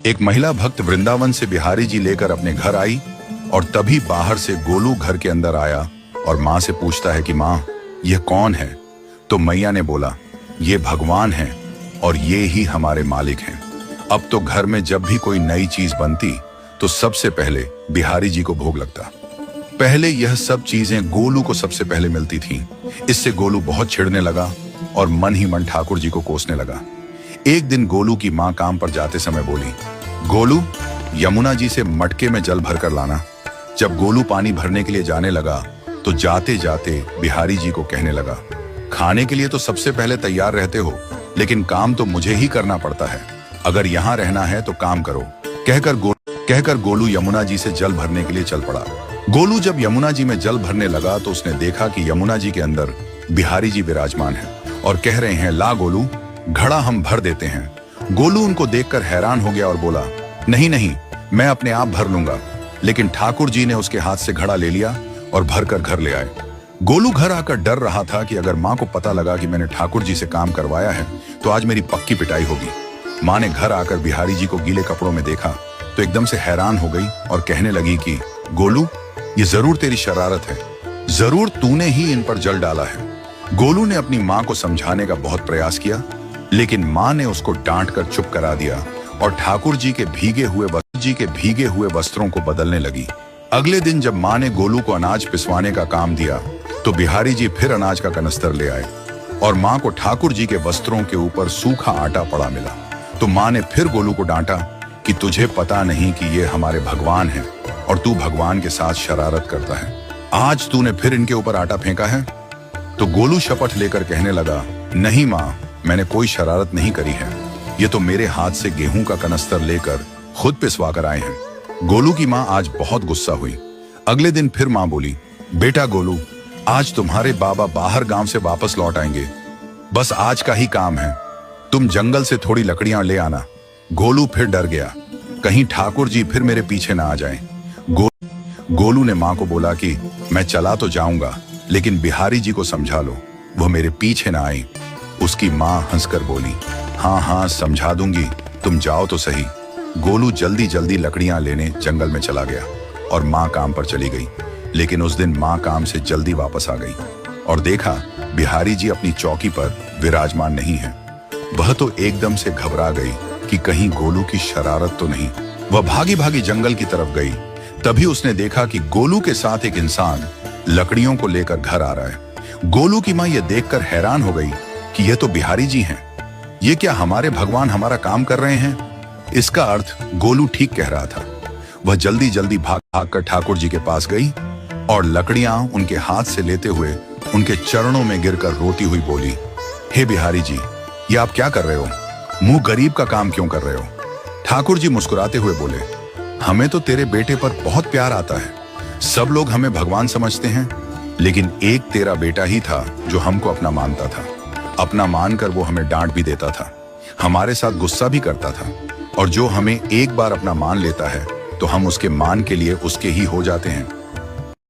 एक महिला भक्त वृंदावन से बिहारी जी लेकर अपने घर आई और तभी बाहर से गोलू घर के अंदर आया और माँ से पूछता है कि माँ, यह कौन है? तो मैया ने बोला, ये भगवान है और ये ही हमारे मालिक हैं। अब तो घर में जब भी कोई नई चीज बनती तो सबसे पहले बिहारी जी को भोग लगता। पहले यह सब चीजें गोलू को सबसे पहले मिलती थीं। इससे गोलू बहुत छिड़ने लगा और मन ही मन ठाकुर जी को कोसने लगा। एक दिन गोलू की माँ काम पर जाते समय बोली, गोलू, यमुना जी से मटके में जल भर कर लाना। जब गोलू पानी भरने के लिए जाने लगा तो जाते जाते बिहारी जी को कहने लगा, खाने के लिए तो सबसे पहले तैयार रहते हो, लेकिन काम तो मुझे ही करना पड़ता है। अगर यहाँ रहना है तो काम करो। कहकर गोलू यमुना जी से जल भरने के लिए चल पड़ा। गोलू जब यमुना जी में जल भरने लगा तो उसने देखा कि यमुना जी के अंदर बिहारी जी विराजमान हैं और कह रहे हैं, ला गोलू, घड़ा हम भर देते हैं। गोलू उनको देखकर हैरान हो गया और बोला, नहीं नहीं, मैं अपने आप भर लूंगा। लेकिन ठाकुर जी ने उसके हाथ से घड़ा ले लिया और भरकर घर ले आए। गोलू घर आकर डर रहा था कि अगर माँ को पता लगा कि मैंने ठाकुर जी से काम करवाया है तो आज मेरी पक्की पिटाई होगी। माँ ने घर आकर बिहारी जी को गीले कपड़ों में देखा तो एकदम से हैरान हो गई और कहने लगी कि गोलू, ये जरूर तेरी शरारत है, जरूर तूने ही इन पर जल डाला है। गोलू ने अपनी माँ को समझाने का बहुत प्रयास किया, लेकिन माँ ने उसको डांट कर चुप करा दिया और ठाकुर जी के भीगे हुए वस्त्रों को बदलने लगी। अगले दिन जब माँ ने गोलू को अनाज पिसवाने का काम दिया तो बिहारी जी फिर अनाज का कनस्तर ले आए और माँ को ठाकुर जी के वस्त्रों के ऊपर सूखा आटा पड़ा मिला। तो माँ ने फिर गोलू को डांटा कि तुझे पता नहीं कि ये हमारे भगवान हैं और तू भगवान के साथ शरारत करता है। आज तूने फिर इनके ऊपर आटा फेंका है। तो गोलू शपथ लेकर कहने लगा, नहीं माँ, मैंने कोई शरारत नहीं करी है। ये तो मेरे हाथ से गेहूं का कनस्तर लेकर खुद पिसवा कर आए हैं। गोलू की माँ आज बहुत गुस्सा हुई। अगले दिन फिर माँ बोली, बेटा गोलू, आज तुम्हारे बाबा बाहर गांव से वापस लौट आएंगे। बस आज का ही काम है, तुम जंगल से थोड़ी लकड़ियां ले आना। गोलू फिर डर गया, कहीं ठाकुर जी फिर मेरे पीछे ना आ जाएं। गोलू ने माँ को बोला कि मैं चला तो जाऊंगा, लेकिन बिहारी जी को समझा लो, वह मेरे पीछे ना आए। उसकी माँ हंसकर बोली, हाँ हाँ समझा दूंगी, तुम जाओ तो सही। गोलू जल्दी जल्दी लकड़ियां लेने जंगल में चला गया और माँ काम पर चली गई। लेकिन उस दिन माँ काम से जल्दी वापस आ गई और देखा बिहारी जी अपनी चौकी पर विराजमान नहीं है। वह तो एकदम से घबरा गई कि कहीं गोलू की शरारत तो नहीं। वह भागी भागी जंगल की तरफ गई। तभी उसने देखा कि गोलू के साथ एक इंसान लकड़ियों को लेकर घर आ रहा है। गोलू की माँ यह देखकर हैरान हो गई कि यह तो बिहारी जी हैं। ये क्या हमारे भगवान हमारा काम कर रहे हैं? इसका अर्थ गोलू ठीक कह रहा था। वह जल्दी जल्दी भाग कर ठाकुर जी के पास गई और लकड़ियां उनके हाथ से लेते हुए उनके चरणों में गिरकर रोती हुई बोली, हे बिहारी जी, ये आप क्या कर रहे हो? मुंह गरीब का काम क्यों कर रहे हो? ठाकुर जी मुस्कुराते हुए बोले, हमें तो तेरे बेटे पर बहुत प्यार आता है। सब लोग हमें भगवान समझते हैं, लेकिन एक तेरा बेटा ही था जो हमको अपना मानता था। अपना मानकर वो हमें डांट भी देता था, हमारे साथ गुस्सा भी करता था, और जो हमें एक बार अपना मान लेता है तो हम उसके मान के लिए उसके ही हो जाते हैं।